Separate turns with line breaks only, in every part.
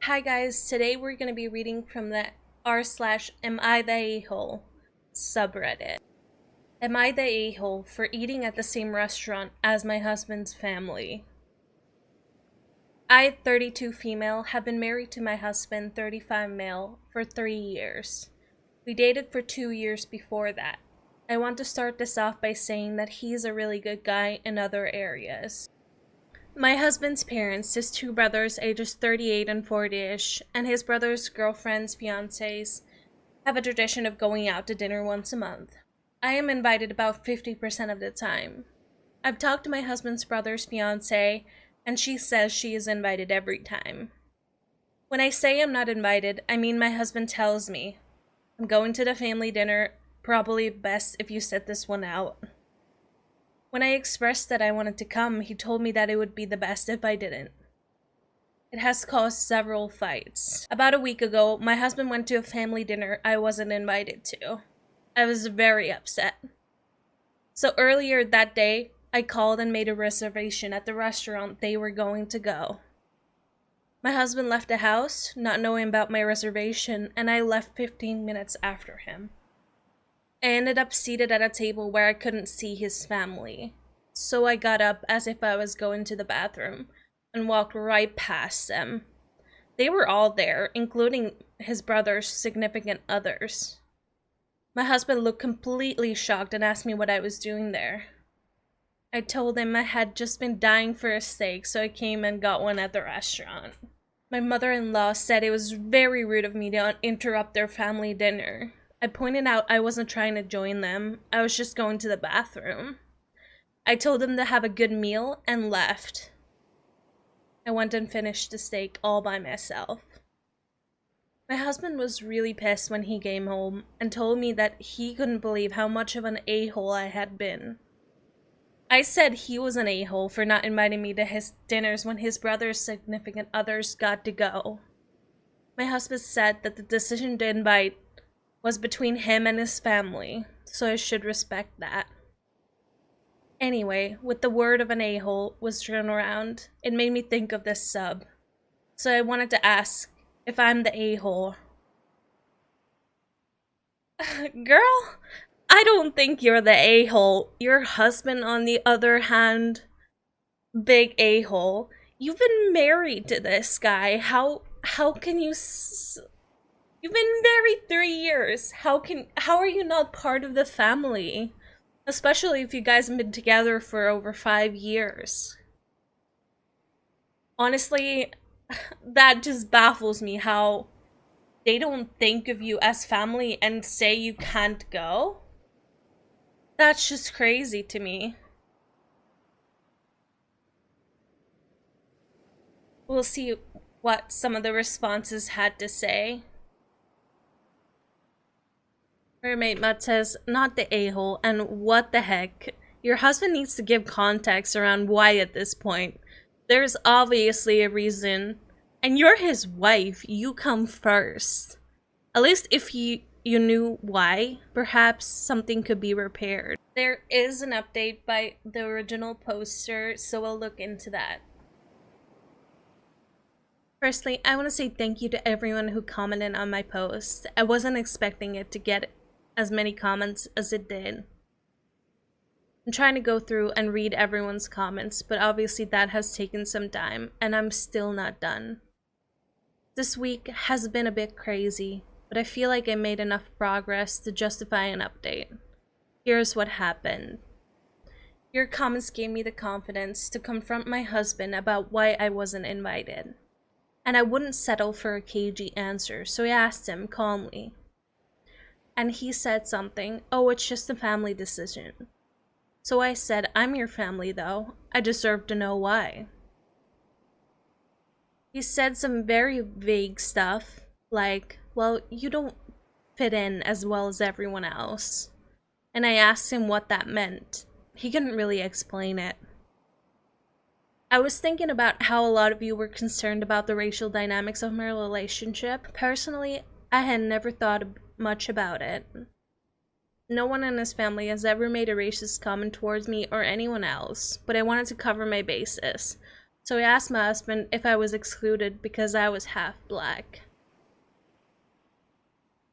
Hi guys, today we're going to be reading from the r/am I the a-hole subreddit. Am I the a-hole for eating at the same restaurant as my husband's family? I, 32 female, have been married to my husband, 35 male, for 3 years. We dated for 2 years before that. I want to start this off by saying that he's a really good guy in other areas. My husband's parents, his two brothers ages 38 and 40-ish, and his brother's girlfriends, fiancés, have a tradition of going out to dinner once a month. I am invited about 50% of the time. I've talked to my husband's brother's fiancé, and she says she is invited every time. When I say I'm not invited, I mean my husband tells me, I'm going to the family dinner, probably best if you sit this one out. When I expressed that I wanted to come, he told me that it would be the best if I didn't. It has caused several fights. About a week ago, my husband went to a family dinner I wasn't invited to. I was very upset. So earlier that day, I called and made a reservation at the restaurant they were going to go. My husband left the house, not knowing about my reservation, and I left 15 minutes after him. I ended up seated at a table where I couldn't see his family, so I got up as if I was going to the bathroom and walked right past them. They were all there, including his brother's significant others. My husband looked completely shocked and asked me what I was doing there. I told him I had just been dying for a steak, so I came and got one at the restaurant. My mother-in-law said it was very rude of me to interrupt their family dinner. I pointed out I wasn't trying to join them, I was just going to the bathroom. I told them to have a good meal and left. I went and finished the steak all by myself. My husband was really pissed when he came home and told me that he couldn't believe how much of an a-hole I had been. I said he was an a-hole for not inviting me to his dinners when his brother's significant others got to go. My husband said that the decision to invite was between him and his family, so I should respect that. Anyway, with the word of an a-hole was thrown around, it made me think of this sub. So I wanted to ask if I'm the a-hole. Girl, I don't think you're the a-hole. Your husband, on the other hand, big a-hole. You've been married to this guy. How can you... You've been married 3 years. How are you not part of the family? Especially if you guys have been together for over 5 years. Honestly, that just baffles me how they don't think of you as family and say you can't go. That's just crazy to me. We'll see what some of the responses had to say. Mermaid Mutt says, not the a-hole, and what the heck? Your husband needs to give context around why at this point. There's obviously a reason. And you're his wife, you come first. At least if you knew why, perhaps something could be repaired. There is an update by the original poster, so we'll look into that. Firstly, I want to say thank you to everyone who commented on my post. I wasn't expecting it to get as many comments as it did. I'm trying to go through and read everyone's comments, but obviously that has taken some time, and I'm still not done. This week has been a bit crazy, but I feel like I made enough progress to justify an update. Here's what happened. Your comments gave me the confidence to confront my husband about why I wasn't invited. And I wouldn't settle for a cagey answer, so I asked him calmly. And he said something, oh, it's just a family decision. So I said, I'm your family though, I deserve to know why. He said some very vague stuff, like, well, you don't fit in as well as everyone else. And I asked him what that meant. He couldn't really explain it. I was thinking about how a lot of you were concerned about the racial dynamics of my relationship. Personally, I had never thought much about it. No one in his family has ever made a racist comment towards me or anyone else, but I wanted to cover my bases. So I asked my husband if I was excluded because I was half black.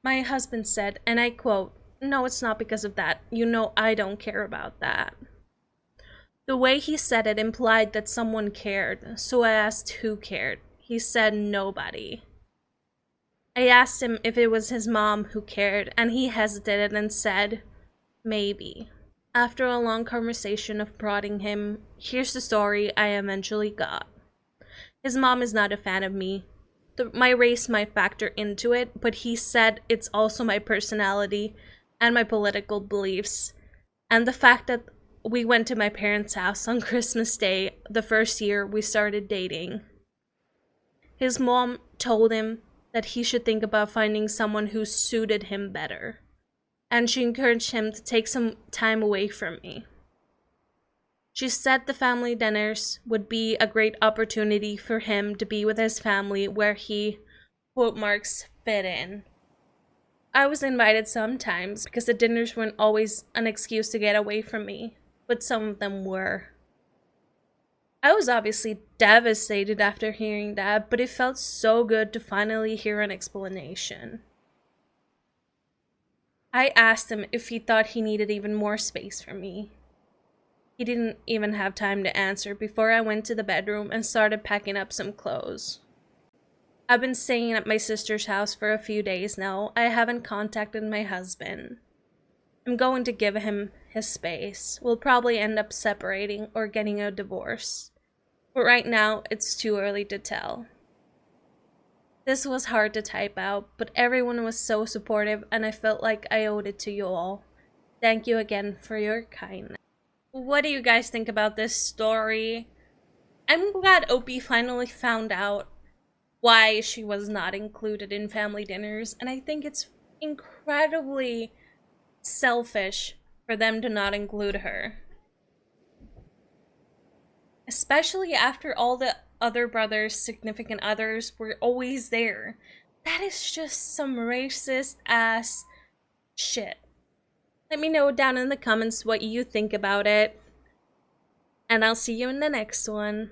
My husband said, and I quote, "No, it's not because of that. You know I don't care about that." The way he said it implied that someone cared, so I asked who cared. He said nobody. I asked him if it was his mom who cared, and he hesitated and said, maybe. After a long conversation of prodding him, here's the story I eventually got. His mom is not a fan of me. My race might factor into it, but he said it's also my personality and my political beliefs, and the fact that we went to my parents' house on Christmas Day the first year we started dating. His mom told him that he should think about finding someone who suited him better, and she encouraged him to take some time away from me. She said the family dinners would be a great opportunity for him to be with his family where he, quote marks, fit in. I was invited sometimes because the dinners weren't always an excuse to get away from me, but some of them were. I was obviously devastated after hearing that, but it felt so good to finally hear an explanation. I asked him if he thought he needed even more space from me. He didn't even have time to answer before I went to the bedroom and started packing up some clothes. I've been staying at my sister's house for a few days now. I haven't contacted my husband. I'm going to give him his space. We'll probably end up separating or getting a divorce. But right now, it's too early to tell. This was hard to type out, but everyone was so supportive and I felt like I owed it to you all. Thank you again for your kindness. What do you guys think about this story? I'm glad Opie finally found out why she was not included in family dinners, and I think it's incredibly selfish for them to not include her. Especially after all the other brothers' significant others were always there. That is just some racist ass shit. Let me know down in the comments what you think about it. And I'll see you in the next one.